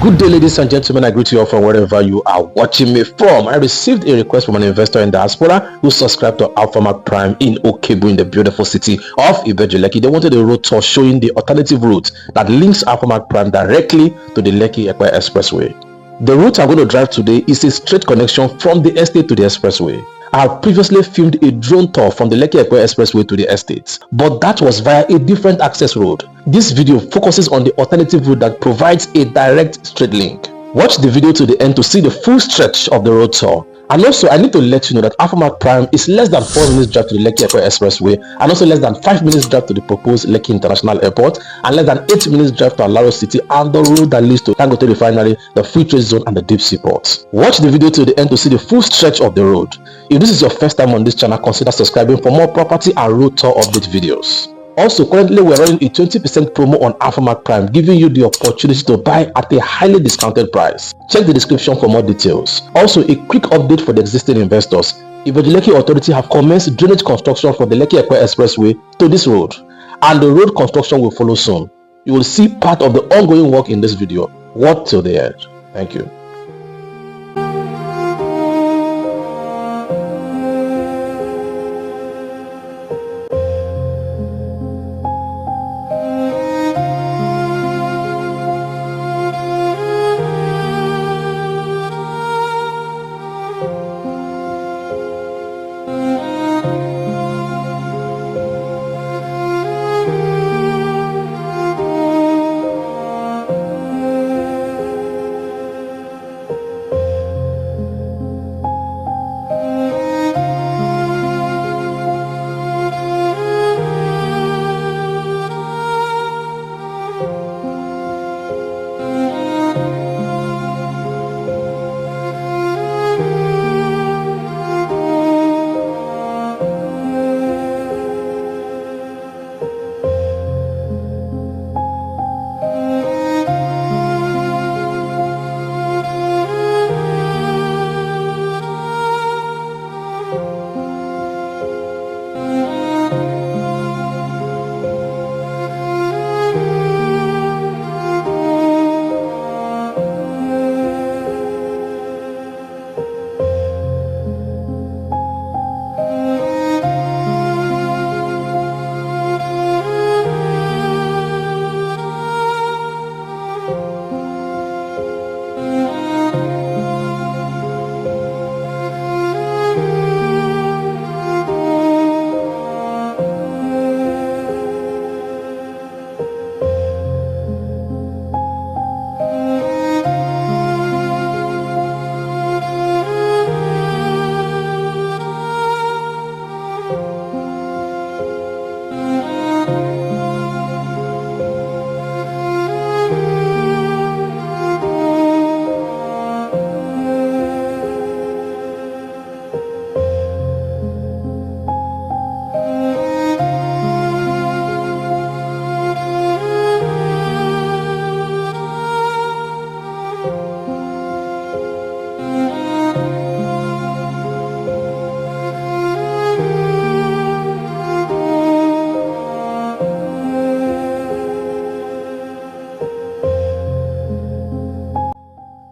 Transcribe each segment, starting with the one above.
Good day, ladies and gentlemen. I greet you all from wherever you are watching me from. I received a request from an investor in diaspora who subscribed to Alphamark Prime in Okegun in the beautiful city of Ibeju-Lekki. They wanted a road tour showing the alternative route that links Alphamark Prime directly to the Lekki Epe Expressway. The route I'm going to drive today is a straight connection from the estate to the expressway. I have previously filmed a drone tour from the Lekki Expressway to the estate, but that was via a different access road. This video focuses on the alternative route that provides a direct straight link. Watch the video to the end to see the full stretch of the road tour. And also, I need to let you know that Alphamark Prime is less than 4 minutes drive to the Lekki Expressway, and also less than 5 minutes drive to the proposed Lekki International Airport, and less than 8 minutes drive to Alaro City and the road that leads to Dangote Refinery, the Free Trade Zone, and the Deep Sea Port. Watch the video to the end to see the full stretch of the road. If this is your first time on this channel, consider subscribing for more property and road tour update videos. Also, currently we're running a 20% promo on Alphamark Prime, giving you the opportunity to buy at a highly discounted price. Check the description for more details. Also, a quick update for the existing investors. Ibeju-Lekki Authority have commenced drainage construction for the Lekki Expressway to this road, and the road construction will follow soon. You will see part of the ongoing work in this video. Watch till the end. Thank you.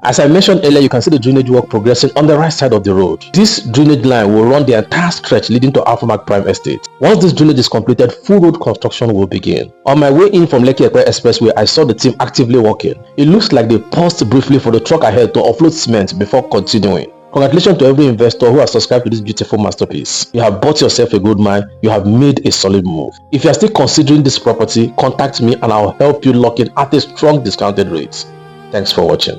As I mentioned earlier, you can see the drainage work progressing on the right side of the road. This drainage line will run the entire stretch leading to Alphamark Prime Estate. Once this drainage is completed, full road construction will begin. On my way in from Lekki Expressway, I saw the team actively working. It looks like they paused briefly for the truck ahead to offload cement before continuing. Congratulations to every investor who has subscribed to this beautiful masterpiece. You have bought yourself a good mine. You have made a solid move. If you are still considering this property, contact me and I'll help you lock in at a strong discounted rate. Thanks for watching.